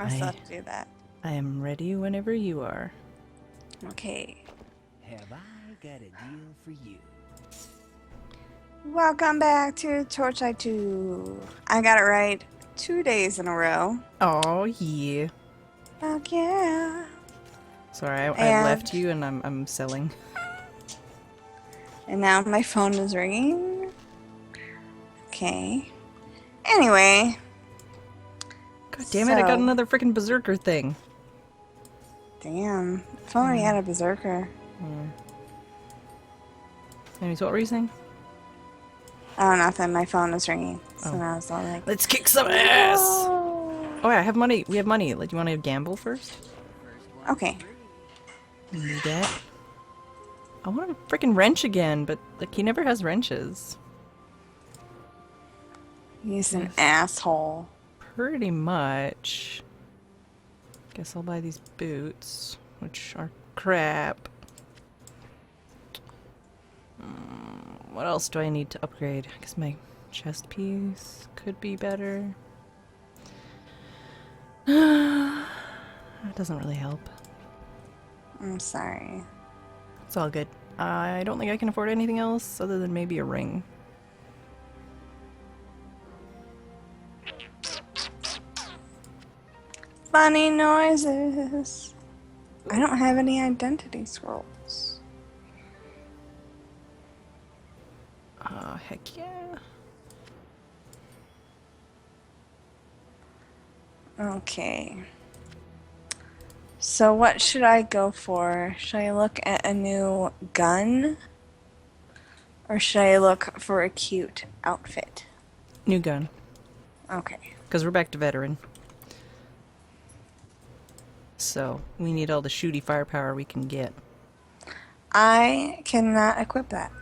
I still have to do that. I am ready whenever you are. Okay. Have I got a deal for you? Welcome back to Torchlight 2. I got it right 2 days in a row. Oh yeah. Fuck yeah. Sorry, I And- left you and I'm selling. And now my phone is ringing. Okay. Anyway. God damn it, I got So- another freaking berserker thing. Damn. If only we had a berserker. Anyways, what were you saying? Oh, nothing. My phone was ringing. So Oh. now I was all like, Let's kick some ass! oh. Oh yeah, I have money. We have money. Like, do you want to gamble first? Okay. Do that. I want a freaking wrench again, but like he never has wrenches. He's an asshole. Pretty much. Guess I'll buy these boots, which are crap. What else do I need to upgrade? I guess my chest piece could be better. That doesn't really help. I'm sorry. It's all good. I don't think I can afford anything else other than maybe a ring. Funny noises. I don't have any identity scrolls. Heck yeah. Okay. So what should I go for? Should I look at a new gun? Or should I look for a cute outfit? New gun. Okay. Because we're back to veteran. So, we need all the shooty firepower we can get. I cannot equip that.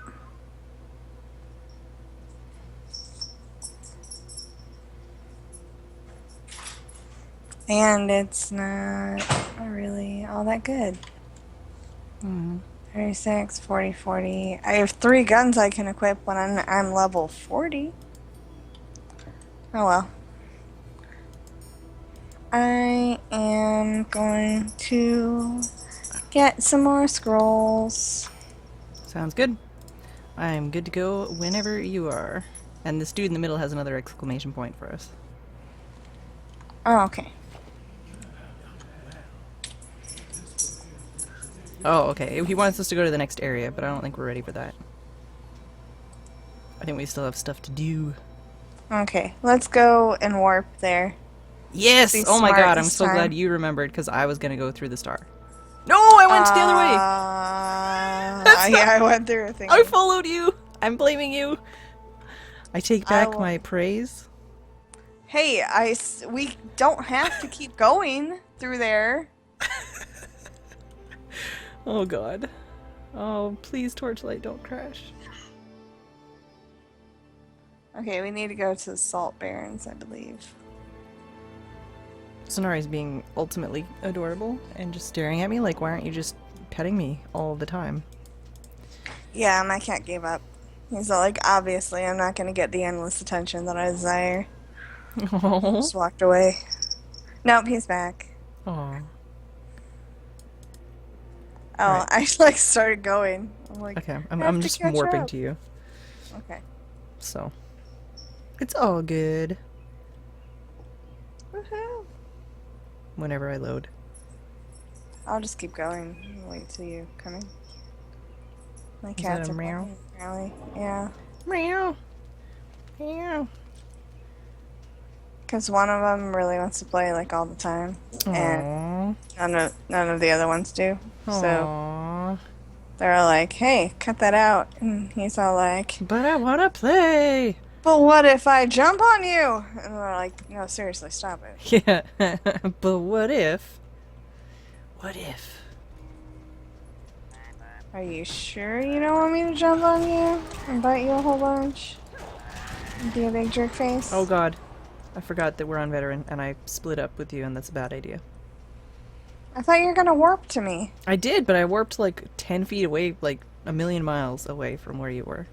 And it's not really all that good. 36, 40, 40. I have 3 guns I can equip when I'm level 40. Oh well. I am going to get some more scrolls. Sounds good. I'm good to go whenever you are. And this dude in the middle has another exclamation point for us. Oh, okay. Oh, okay. He wants us to go to the next area, but I don't think we're ready for that. I think we still have stuff to do. Okay, let's go and warp there. Yes! Be Oh my smart god, I'm this so time. glad you remembered, because I was gonna go through the star. No, I went the other way! Yeah, I went through a thing. I followed you! I'm blaming you! I take back my praise. Hey, we don't have to keep going through there. Oh god. Oh, please, Torchlight, don't crash. Okay, we need to go to the Salt Barrens, I believe. Sonari's being ultimately adorable and just staring at me like, why aren't you just petting me all the time? Yeah, my cat gave up. He's all like, obviously, I'm not going to get the endless attention that I desire. Oh. Just walked away. Nope, he's back. Aw. Oh, Right. I like started going. I'm like, Okay, I have I'm to just catch warping up. to you, Okay. so. It's all good. Woohoo! Whenever I load. I'll just keep going and wait till you come in. My that cats a are meow? playing, apparently. Yeah. Meow. Meow. Because one of them really wants to play like all the time, and Aww. none of the other ones do. So Aww. they're like, "Hey, cut that out," and he's all like, But I wanna play! "But what if I jump on you?" And we're like, "No, seriously, stop it." Yeah. But what if? What if? Are you sure you don't want me to jump on you and bite you a whole bunch? And be a big jerk face? Oh god. I forgot that we're on veteran and I split up with you and that's a bad idea. I thought you were gonna warp to me. I did, but I warped like 10 feet away, like a million miles away from where you were.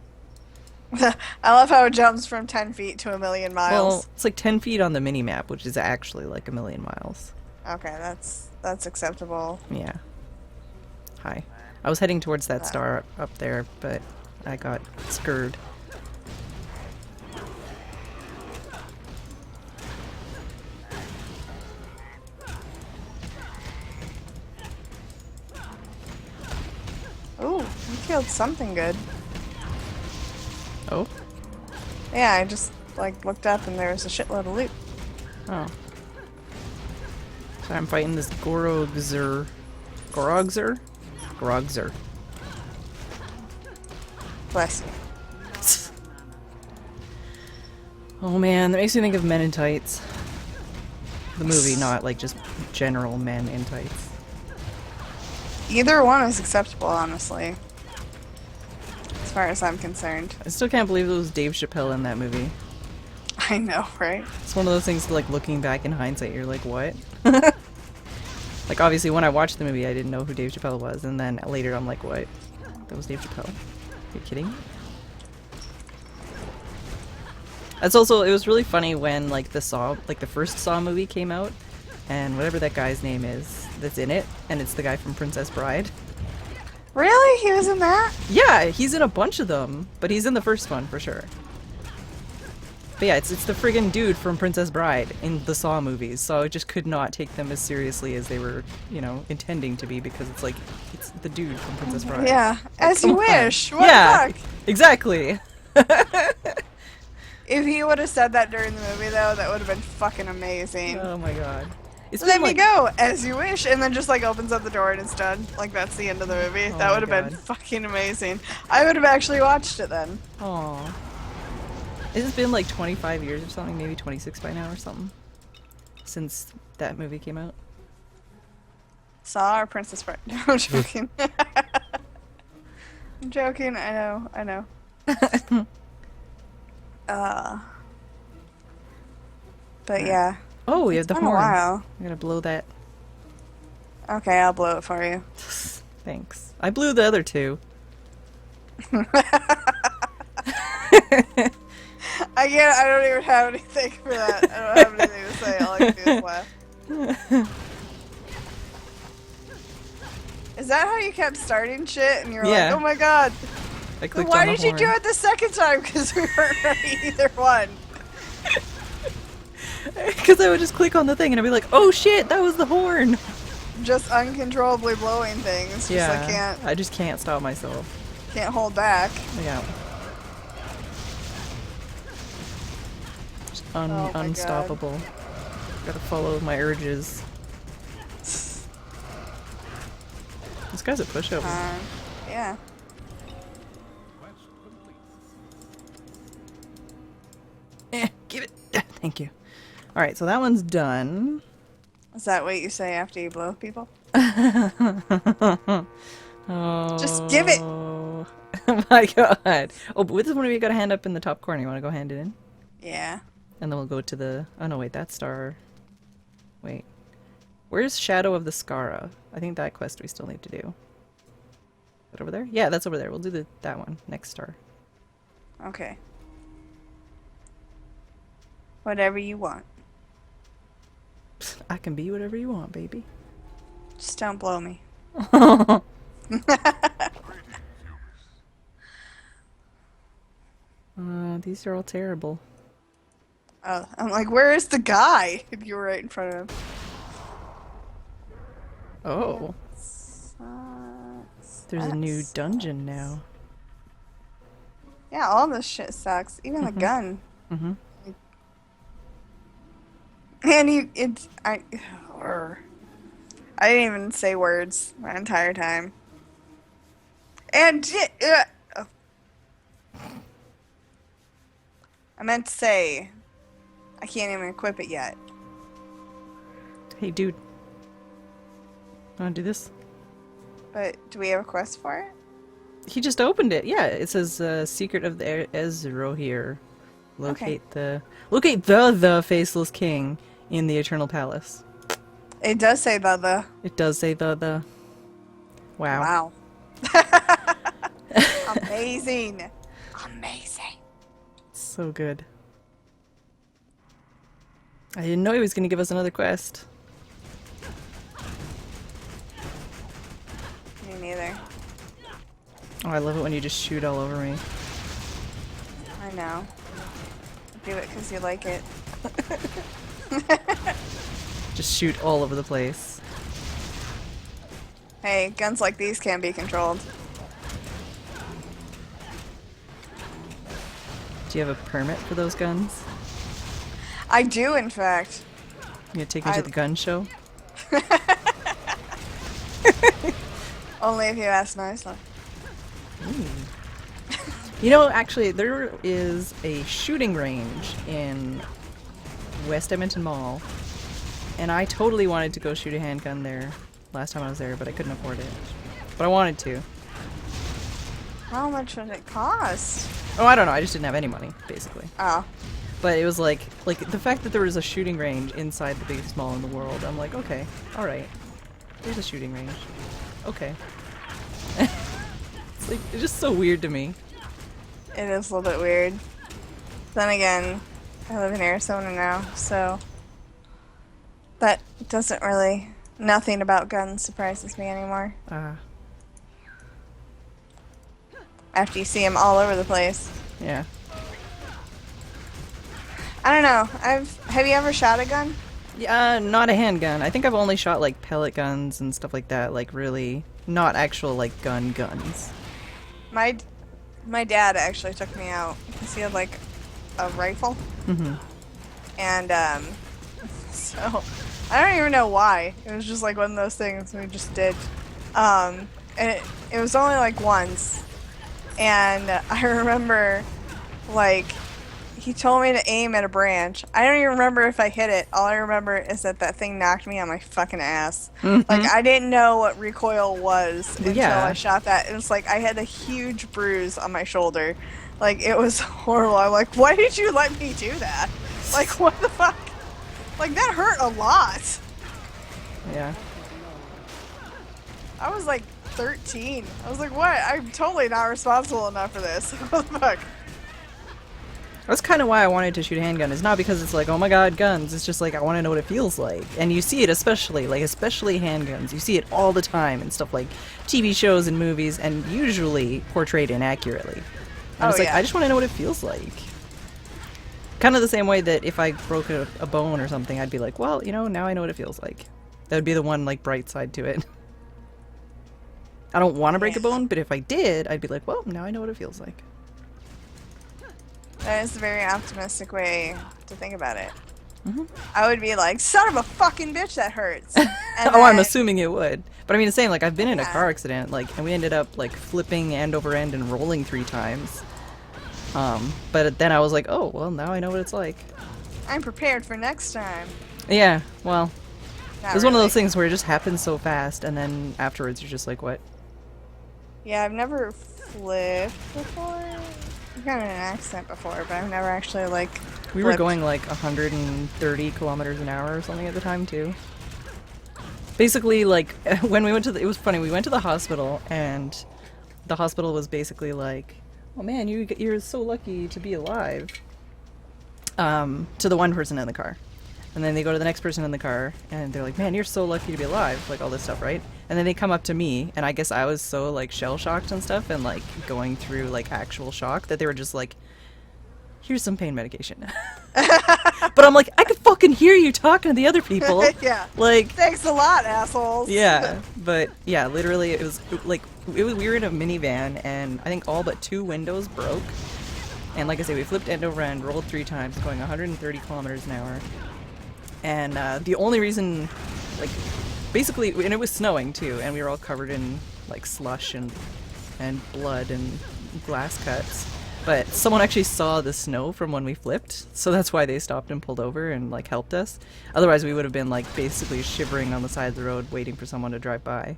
I love how it jumps from 10 feet to a million Well, miles. it's like 10 feet on the mini map, which is actually like a million miles. Okay, that's acceptable. Yeah. Hi. I was heading towards that Uh, star up there, but I got scurred. Ooh, you killed something good. Oh? Yeah, I just like looked up and there was a shitload of loot. Oh. So I'm fighting this Gorogzer. Gorogzer? Gorogzer. Bless you. Oh man, that makes me think of Men in Tights. The movie, not like just general men in tights. Either one is acceptable, honestly. As far as I'm concerned. I still can't believe it was Dave Chappelle in that movie. I know, right? It's one of those things like looking back in hindsight, you're like, what? Like obviously when I watched the movie I didn't know who Dave Chappelle was, and then later I'm like, what? That was Dave Chappelle? Are you kidding? That's also, it was really funny when like the first Saw movie came out, and whatever that guy's name is that's in it, and it's the guy from Princess Bride. Really? He was in that? Yeah, he's in a bunch of them, but he's in the first one for sure. But yeah, it's the friggin' dude from Princess Bride in the Saw movies, so I just could not take them as seriously as they were, you know, intending to be, because it's like, it's the dude from Princess Bride. Yeah, as you Come on. wish. What Yeah, the fuck? exactly. If he would have said that during the movie, though, that would have been fucking amazing. Oh my god. It's Let been me like, go, as you wish, and then just like opens up the door and it's done. Like that's the end of the movie. Oh That my would have been God. fucking amazing. I would have actually watched it then. aw. It's been like 25 years or something, maybe 26 by now or something, since that movie came out. Saw or Princess Bride? No, I'm joking. I'm joking. I know. But yeah. Oh, we have the Been a horn. while. I'm gonna blow that. Okay, I'll blow it for you. Thanks. I blew the other two. I can't. I don't even have anything for that. I don't have anything to say. All I can do is laugh. Is that how you kept starting shit? And you were Yeah. like, "Oh my god!" I Then clicked why on the did you do horn. it the second time? Because we weren't ready either one. Because I would just click on the thing and I'd be like, oh shit, that was the horn! Just uncontrollably blowing things. Just Yeah, I I just can't stop myself. can't hold back. Yeah. Just Oh my God. unstoppable. Gotta follow my urges. This guy's a pushover. Yeah. Give it! Thank you. Alright, so that one's done. Is that what you say after you blow people? Oh. Just give it. Oh my god. Oh, but with this one we got a hand up in the top corner. You wanna go hand it in? Yeah. And then we'll go to the... Oh no, wait, that's Star... Wait. Where's Shadow of the Skara? I think that quest we still need to do. Is that over there? Yeah, that's over there. We'll do that one. Next star. Okay. Whatever you want. I can be whatever you want, baby. Just don't blow me. These are all terrible. Oh, I'm like, where is the guy? If you were right in front of him. Oh, there's a new That's- dungeon now. Yeah, all this shit sucks. Even the gun. Mm-hmm. And I didn't even say words my entire time. And oh. I meant to say, I can't even equip it yet. Hey, dude. Wanna do this? But do we have a quest for it? He just opened it. Yeah, it says Secret of the Ezro here. Locate the Faceless King in the Eternal Palace. It does say the. It does say the. Wow. Wow. Amazing. Amazing. So good. I didn't know he was going to give us another quest. Me neither. Oh, I love it when you just shoot all over me. I know. Do it because you like it. Just shoot all over the place. Hey, guns like these can be controlled. Do you have a permit for those guns? I do, in fact. You gonna take me to the gun show? Only if you ask nicely. You know, actually, there is a shooting range in West Edmonton Mall, and I totally wanted to go shoot a handgun there last time I was there, but I couldn't afford it. But I wanted to. How much would it cost? Oh, I don't know. I just didn't have any money, basically. Oh. But it was like the fact that there was a shooting range inside the biggest mall in the world. I'm like, okay, all right. There's a shooting range. Okay. It's just so weird to me. It is a little bit weird. Then again, I live in Arizona now, so that doesn't really... Nothing about guns surprises me anymore. After you see them all over the place. Yeah. I don't know. Have you ever shot a gun? Yeah, not a handgun. I think I've only shot like pellet guns and stuff like that. Like really, not actual like guns. My dad actually took me out because he had like a rifle. Mm-hmm. And so I don't even know why. It was just like one of those things we just did. And it was only like once. And I remember like he told me to aim at a branch. I don't even remember if I hit it. All I remember is that thing knocked me on my fucking ass. Mm-hmm. Like, I didn't know what recoil was until Yeah. I shot that. It was like I had a huge bruise on my shoulder. Like, it was horrible. I'm like, why did you let me do that? Like, what the fuck? Like, that hurt a lot. Yeah. I was like 13. I was like, what? I'm totally not responsible enough for this. What the fuck? That's kind of why I wanted to shoot a handgun. It's not because it's like, oh my god, guns. It's just like, I want to know what it feels like. And you see it especially handguns. You see it all the time in stuff like TV shows and movies, and usually portrayed inaccurately. And it's like, I just want to know what it feels like. Kind of the same way that if I broke a bone or something, I'd be like, well, you know, now I know what it feels like. That would be the one, like, bright side to it. I don't want to break a bone, but if I did, I'd be like, well, now I know what it feels like. That is a very optimistic way to think about it. Mm-hmm. I would be like, son of a fucking bitch, that hurts. And Oh, I'm then- assuming it would. But I mean, the same, like, I've been in a car accident, like, and we ended up, like, flipping end over end and rolling 3 times. But then I was like, oh, well, now I know what it's like. I'm prepared for next time. Yeah, well, Not it was one of really. those things where it just happens so fast, and then afterwards you're just like, what? Yeah, I've never flipped before. I've gotten in an accident before, but I've never actually, like, We were flipped. going like 130 kilometers an hour or something at the time, too. Basically, like, when we went to it was funny, we went to the hospital, and the hospital was basically like, oh man, you're so lucky to be alive, to the one person in the car. And then they go to the next person in the car, and they're like, man, you're so lucky to be alive, like all this stuff, right? And then they come up to me, and I guess I was so, like, shell-shocked and stuff, and, like, going through, like, actual shock, that they were just like, here's some pain medication. But I'm like, I could fucking hear you talking to the other people. Yeah. Like, Thanks a lot, assholes. yeah, but yeah, literally, it was like we were in a minivan, and I think all but 2 windows broke. And like I say, we flipped end over end, rolled 3 times, going 130 kilometers an hour. And the only reason, like, basically, and it was snowing too, and we were all covered in like slush and blood and glass cuts. But someone actually saw the snow from when we flipped, so that's why they stopped and pulled over and like helped us. Otherwise, we would have been like basically shivering on the side of the road, waiting for someone to drive by.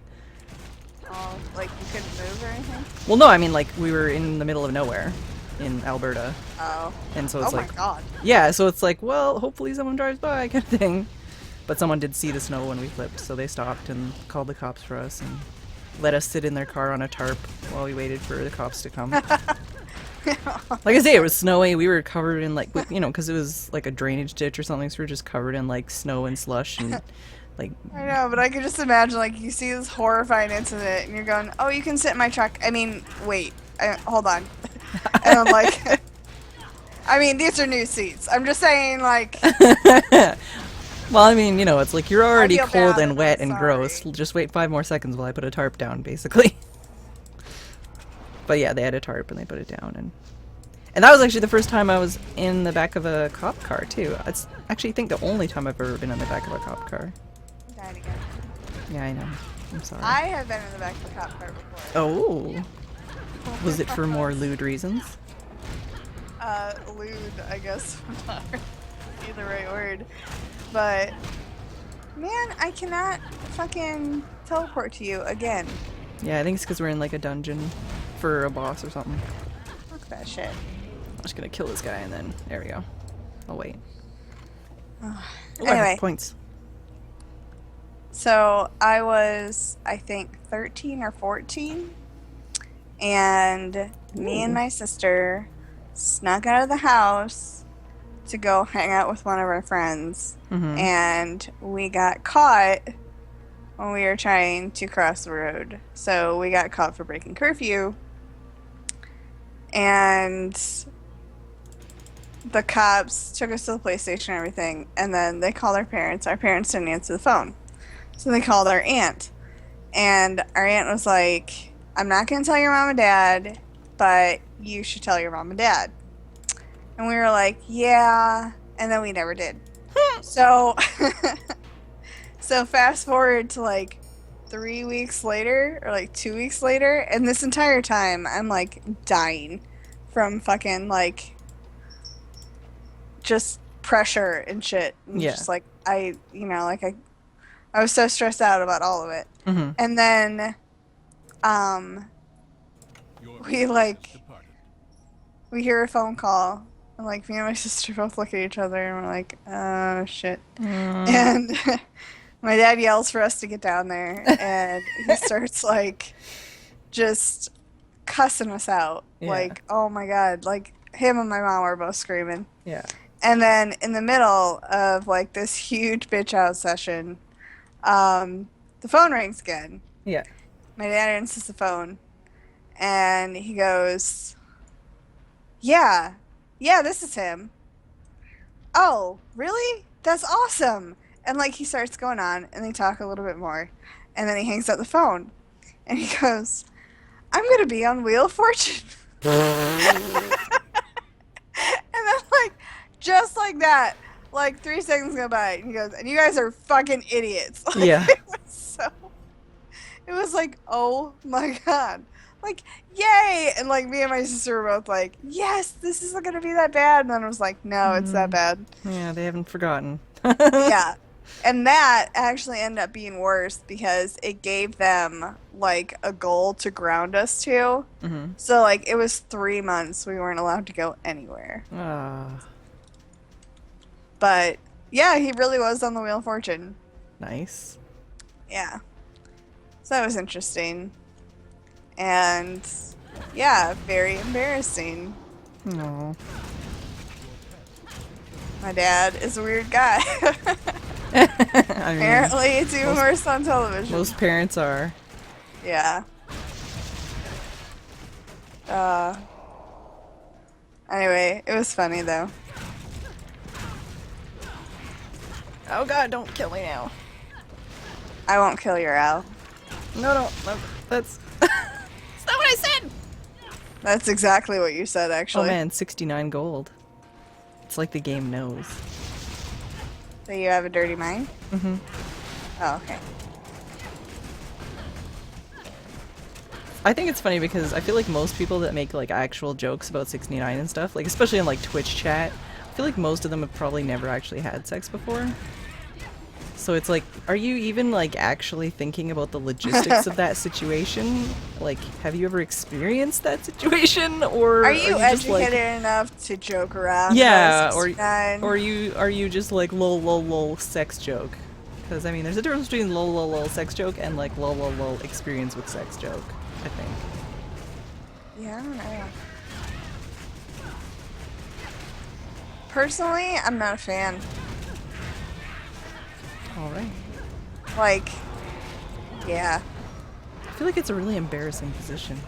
Oh, like, you couldn't move or anything? Well, no, I mean like we were in the middle of nowhere, in Alberta, Oh. and so it's Oh like, my god. yeah, so it's like, well, hopefully someone drives by, kind of thing. But someone did see the snow when we flipped, so they stopped and called the cops for us and let us sit in their car on a tarp while we waited for the cops to come. Like I say, it was snowy. We were covered in like, you know, because it was like a drainage ditch or something. So we were just covered in like snow and slush and like. I know, but I could just imagine, like, you see this horrifying incident, and you're going, "Oh, you can sit in my truck." I mean, wait, hold on. And I'm like, I mean, these are new seats. I'm just saying, like. Well, I mean, you know, it's like you're already feel cold bad, and wet I'm and gross. sorry. Just wait 5 more seconds while I put a tarp down, basically. But yeah, they had a tarp and they put it down, and that was actually the first time I was in the back of a cop car too. It's actually, I think, the only time I've ever been in the back of a cop car. Died again. Yeah, I know. I'm sorry. I have been in the back of a cop car before. Oh, was it for more lewd reasons? Lewd, I guess, would not be the right word. But, man, I cannot fucking teleport to you again. Yeah, I think it's because we're in like a dungeon for a boss or something. Fuck that shit. I'm just gonna kill this guy and then there we go. I'll wait. Ooh, I have Anyway. points. So, I was, I think, 13 or 14. And me and my sister snuck out of the house to go hang out with one of our friends. And we got caught when we were trying to cross the road. So we got caught for breaking curfew. And the cops took us to the police station and everything. And then they called our parents. Our parents didn't answer the phone. So they called our aunt. And our aunt was like, "I'm not going to tell your mom and dad, but you should tell your mom and dad." And we were like, "Yeah." And then we never did. So, so fast forward to like 3 weeks later, or like 2 weeks later, and this entire time I'm like dying from fucking like just pressure and shit. And Yeah. just like I was so stressed out about all of it. And then we hear a phone call, and like me and my sister both look at each other and we're like, "Oh shit." And my dad yells for us to get down there, and he starts like just cussing us out. Yeah. Like, oh my god, like him and my mom were both screaming. Yeah. And then in the middle of like this huge bitch out session, the phone rings again. Yeah. My dad answers the phone, and he goes, yeah, this is him." "Oh, really? That's awesome." And like he starts going on, and they talk a little bit more, and then he hangs up the phone, and he goes, "I'm gonna be on Wheel of Fortune." And then like just like that, like 3 seconds go by, and he goes, "And you guys are fucking idiots." Like, Yeah. it was like, oh my god. Like, yay! And like me and my sister were both like, yes, this isn't gonna be that bad. And then I was like, no, it's that bad. Yeah, they haven't forgotten. Yeah. And that actually ended up being worse because it gave them like a goal to ground us to. So like it was 3 months we weren't allowed to go anywhere. But yeah, he really was on the Wheel of Fortune. Nice. Yeah. So that was interesting. And yeah, very embarrassing. No. My dad is a weird guy. I mean, Apparently it's even worse on television. most parents are. Yeah. Anyway, it was funny though. Oh god, don't kill me now. I won't kill your owl. No, that's... That's not what I said! That's exactly what you said, Oh actually. man, 69 gold. It's like the game knows. So you have a dirty mind? Oh, okay. I think it's funny because I feel like most people that make like actual jokes about 69 and stuff, like especially in like Twitch chat, I feel like most of them have probably never actually had sex before. So it's like, are you even like actually thinking about the logistics of that situation? Like, have you ever experienced that situation, or Are you just, educated like, enough to joke around? yeah, about or 69? are you just like lol sex joke? Because I mean, there's a difference between lol sex joke and like lol experience with sex joke, I think. Yeah, I don't know. Personally, I'm not a fan. Alright. Like, yeah. I feel like it's a really embarrassing position.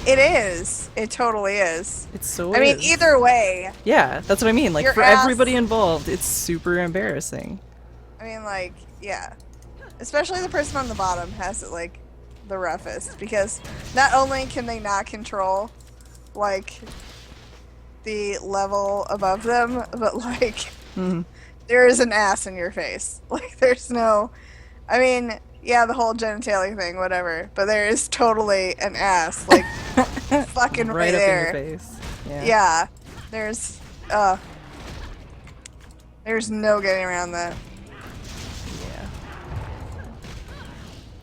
It is. It totally is. It so I mean, is. either way. Yeah, that's what I mean. Like, Your for ass- everybody involved, it's super embarrassing. I mean, like, yeah. Especially the person on the bottom has it, like, the roughest. Because not only can they not control, like, the level above them, but, like, there is an ass in your face. Like, there's no... I mean, yeah, the whole genitalia thing, whatever. But there is totally an ass, like, fucking right up there. in your face. Yeah. Yeah. There's no getting around that. Yeah.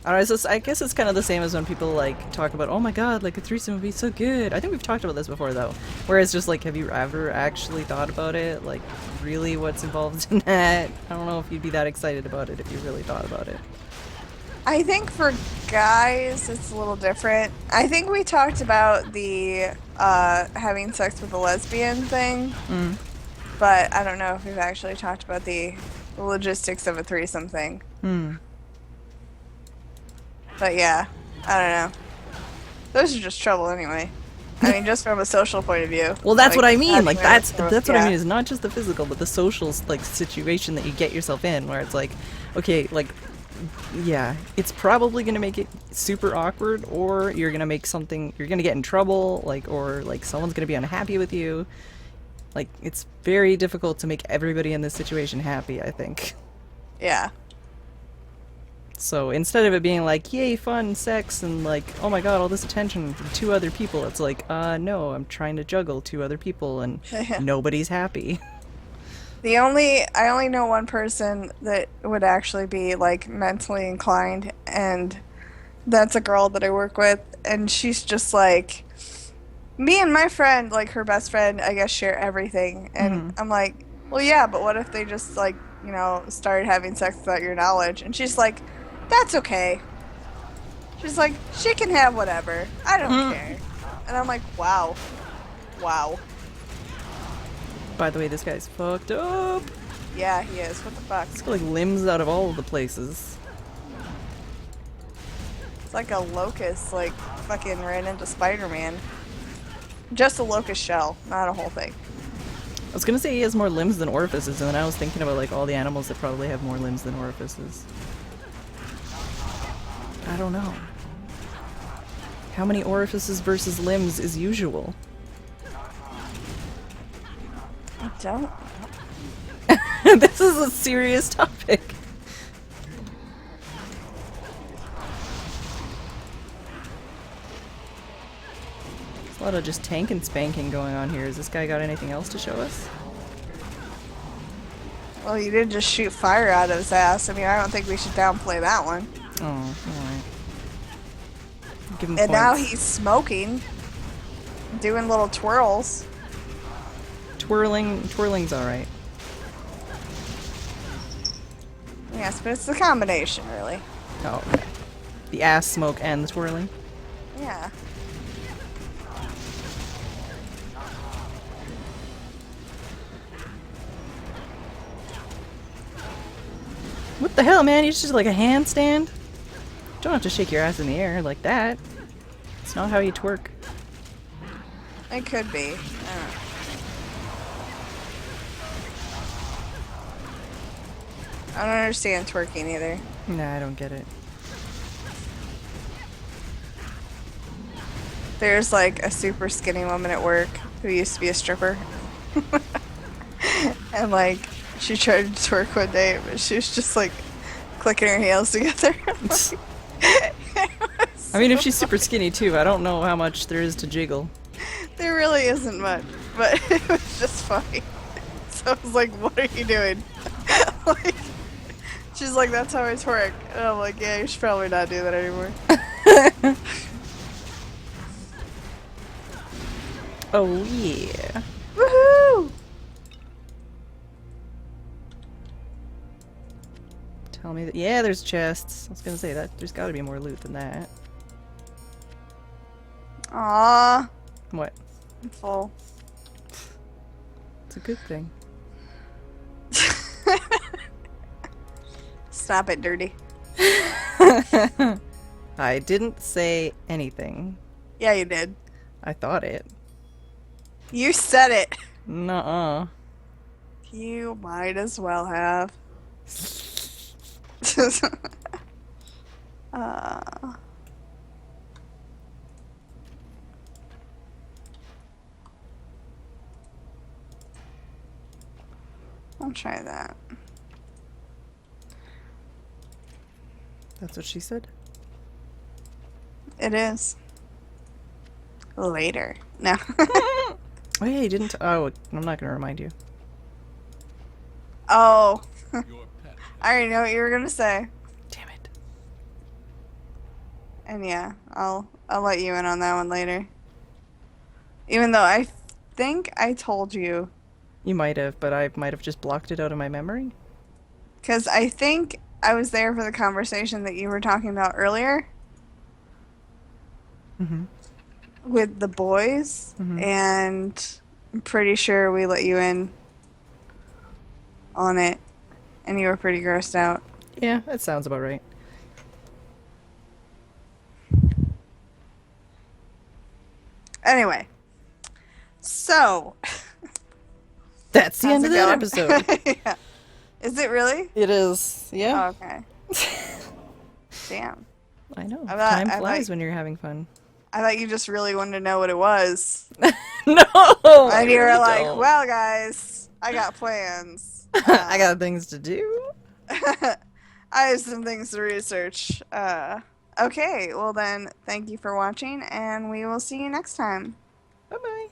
Alright, so I guess it's kind of the same as when people like talk about, oh my god, like a threesome would be so good. I think we've talked about this before though. Where it's just like, have you ever actually thought about it? Like, really what's involved in that? I don't know if you'd be that excited about it if you really thought about it. I think for guys, it's a little different. I think we talked about the having sex with a lesbian thing, but I don't know if we've actually talked about the logistics of a threesome thing. But yeah, I don't know. Those are just trouble anyway. I mean, just from a social point of view. Well, that's like, what I mean. Like, that's yeah. what I mean. Is not just the physical, but the social like situation that you get yourself in, where it's like, okay, like, yeah, it's probably gonna make it super awkward, or you're gonna make something, you're gonna get in trouble, like, or like someone's gonna be unhappy with you. Like, it's very difficult to make everybody in this situation happy, I think. Yeah. So instead of it being like, yay, fun, sex, and like, oh my god, all this attention from two other people, it's like, no, I'm trying to juggle two other people and nobody's happy. I only know one person that would actually be like mentally inclined, and that's a girl that I work with, and she's just like, me and my friend, like her best friend, I guess, share everything, and I'm like, well, yeah, but what if they just like, you know, started having sex without your knowledge? And she's like, that's okay. She's like, she can have whatever. I don't care. And I'm like, wow. Wow. By the way, this guy's fucked up. Yeah, he is. What the fuck? He's got like limbs out of all of the places. It's like a locust, like, fucking ran into Spider-Man. Just a locust shell, not a whole thing. I was gonna say he has more limbs than orifices, and then I was thinking about like all the animals that probably have more limbs than orifices. I don't know. How many orifices versus limbs is usual? I don't. This is a serious topic. There's a lot of just tank and spanking going on here. Has this guy got anything else to show us? Well, you did just shoot fire out of his ass. I mean, I don't think we should downplay that one. Oh, alright. Give him And points. now he's smoking. Doing little twirls. Twirling's alright. Yes, but it's the combination, really. Oh, okay. The ass smoke and the twirling? Yeah. What the hell, man? You just like a handstand? Don't have to shake your ass in the air like that. It's not how you twerk. It could be. I don't know. I don't understand twerking either. Nah, I don't get it. There's like a super skinny woman at work who used to be a stripper. And like, she tried to twerk one day, but she was just like clicking her heels together. I mean, if she's super skinny too, I don't know how much there is to jiggle. There really isn't much, but it was just funny. So I was like, what are you doing? Like, she's like, that's how I twerk. And I'm like, yeah, you should probably not do that anymore. Oh yeah. Woohoo! Tell me that. Yeah, there's chests. I was gonna say that there's gotta be more loot than that. Aww. What? I'm full. It's a good thing. Stop it, dirty. I didn't say anything. Yeah, you did. I thought it. You said it. Nuh-uh. You might as well have. uh, I'll try that. That's what she said? It is. Later. No. Oh yeah, you didn't. Oh, I'm not gonna remind you. Oh. I already know what you were gonna say. Damn it. And yeah, I'll let you in on that one later. Even though I think I told you. You might have, but I might have just blocked it out of my memory. Because I think I was there for the conversation that you were talking about earlier. Mm-hmm. With the boys. Mhm. And I'm pretty sure we let you in on it. And you were pretty grossed out. Yeah, that sounds about right. Anyway. So. That's the how's end of it that going? episode. Yeah. Is it really? It is. Yeah. Oh, okay. Damn. I know. I thought- Time I flies thought- when you're having fun. I thought you just really wanted to know what it was. No! And you were like, well, guys, I got plans. I got things to do. I have some things to research. Okay, well then, thank you for watching, and we will see you next time. Bye-bye.